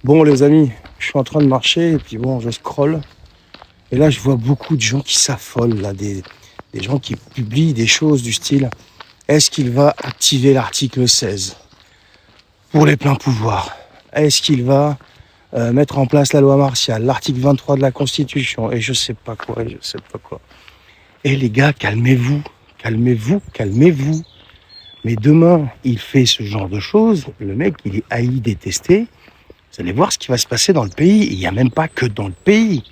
Bon les amis, je suis en train de marcher et puis bon, je scrolle. Et là, je vois beaucoup de gens qui s'affolent, là, des gens qui publient des choses du style est-ce qu'il va activer l'article 16 pour les pleins pouvoirs? Est-ce qu'il va mettre en place la loi martiale, l'article 23 de la Constitution et je sais pas quoi, et je sais pas quoi. Et les gars, calmez-vous, calmez-vous, calmez-vous. Mais demain, il fait ce genre de choses, le mec, il est haï, détesté. Vous allez voir ce qui va se passer dans le pays. Il n'y a même pas que dans le pays.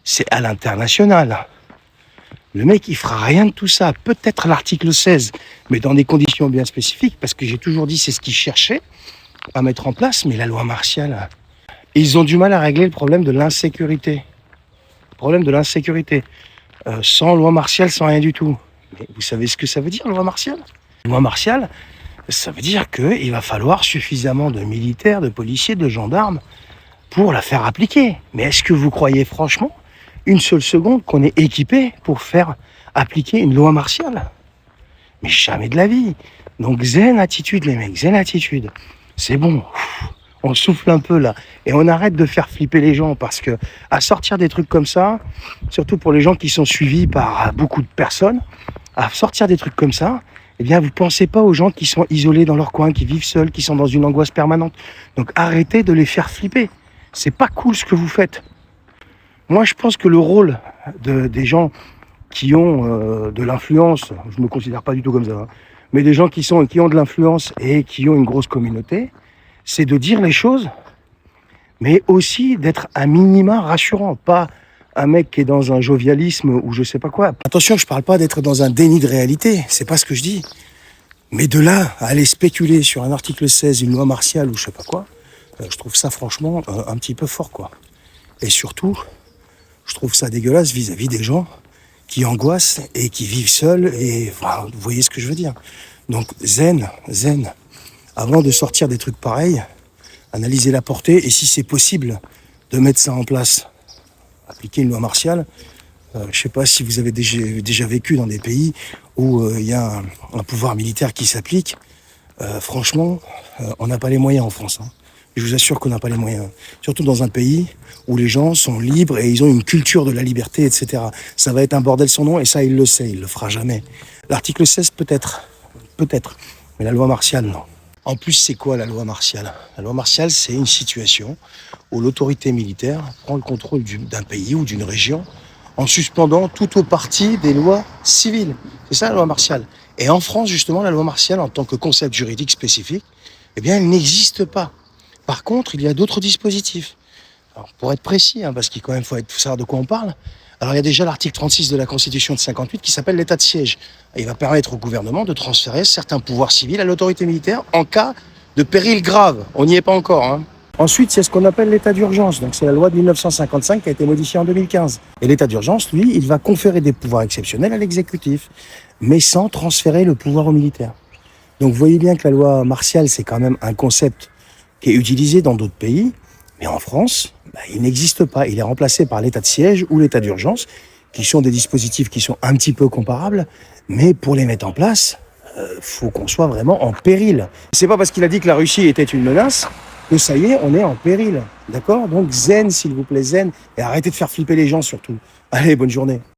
C'est à l'international. Le mec, il fera rien de tout ça. Peut-être l'article 16, mais dans des conditions bien spécifiques, parce que j'ai toujours dit c'est ce qu'ils cherchaient à mettre en place, mais la loi martiale. Ils ont du mal à régler le problème de l'insécurité. Le problème de l'insécurité. Sans loi martiale, sans rien du tout. Mais vous savez ce que ça veut dire, loi martiale? Loi martiale, ça veut dire qu'il va falloir suffisamment de militaires, de policiers, de gendarmes pour la faire appliquer. Mais est-ce que vous croyez franchement une seule seconde qu'on est équipé pour faire appliquer une loi martiale? Mais jamais de la vie. Donc zen attitude les mecs, zen attitude. C'est bon, on souffle un peu là et on arrête de faire flipper les gens parce que à sortir des trucs comme ça, surtout pour les gens qui sont suivis par beaucoup de personnes, à sortir des trucs comme ça, eh bien vous pensez pas aux gens qui sont isolés dans leur coin, qui vivent seuls, qui sont dans une angoisse permanente. Donc arrêtez de les faire flipper. C'est pas cool ce que vous faites. Moi je pense que le rôle des gens qui ont de l'influence, je me considère pas du tout comme ça, hein, mais des gens qui ont de l'influence et qui ont une grosse communauté, c'est de dire les choses, mais aussi d'être un minima rassurant, pas un mec qui est dans un jovialisme ou je sais pas quoi. Attention, je parle pas d'être dans un déni de réalité, c'est pas ce que je dis. Mais de là à aller spéculer sur un article 16, une loi martiale ou je sais pas quoi, je trouve ça franchement un petit peu fort, quoi. Et surtout, je trouve ça dégueulasse vis-à-vis des gens qui angoissent et qui vivent seuls. Et voilà, vous voyez ce que je veux dire. Donc zen, avant de sortir des trucs pareils, analyser la portée et si c'est possible de mettre ça en place. Appliquer une loi martiale. Je ne sais pas si vous avez déjà vécu dans des pays où il y a un pouvoir militaire qui s'applique. Franchement, on n'a pas les moyens en France. Hein. Je vous assure qu'on n'a pas les moyens. Surtout dans un pays où les gens sont libres et ils ont une culture de la liberté, etc. Ça va être un bordel sans nom et ça, il le sait, il le fera jamais. L'article 16, peut-être. Mais la loi martiale, non. En plus, c'est quoi la loi martiale? La loi martiale, c'est une situation où l'autorité militaire prend le contrôle d'un pays ou d'une région en suspendant tout ou partie des lois civiles. C'est ça la loi martiale. Et en France, justement, la loi martiale, en tant que concept juridique spécifique, eh bien, elle n'existe pas. Par contre, il y a d'autres dispositifs. Alors, pour être précis, hein, parce qu'il quand même faut savoir de quoi on parle, alors il y a déjà l'article 36 de la Constitution de 58 qui s'appelle l'état de siège. Et il va permettre au gouvernement de transférer certains pouvoirs civils à l'autorité militaire en cas de péril grave. On n'y est pas encore. Hein. Ensuite, c'est ce qu'on appelle l'état d'urgence. Donc c'est la loi de 1955 qui a été modifiée en 2015. Et l'état d'urgence, lui, il va conférer des pouvoirs exceptionnels à l'exécutif, mais sans transférer le pouvoir aux militaires. Donc vous voyez bien que la loi martiale, c'est quand même un concept qui est utilisé dans d'autres pays, mais en France, il n'existe pas. Il est remplacé par l'état de siège ou l'état d'urgence, qui sont des dispositifs qui sont un petit peu comparables, mais pour les mettre en place, faut qu'on soit vraiment en péril. C'est pas parce qu'il a dit que la Russie était une menace que ça y est, on est en péril. D'accord? Donc zen, s'il vous plaît, zen, et arrêtez de faire flipper les gens surtout. Allez, bonne journée.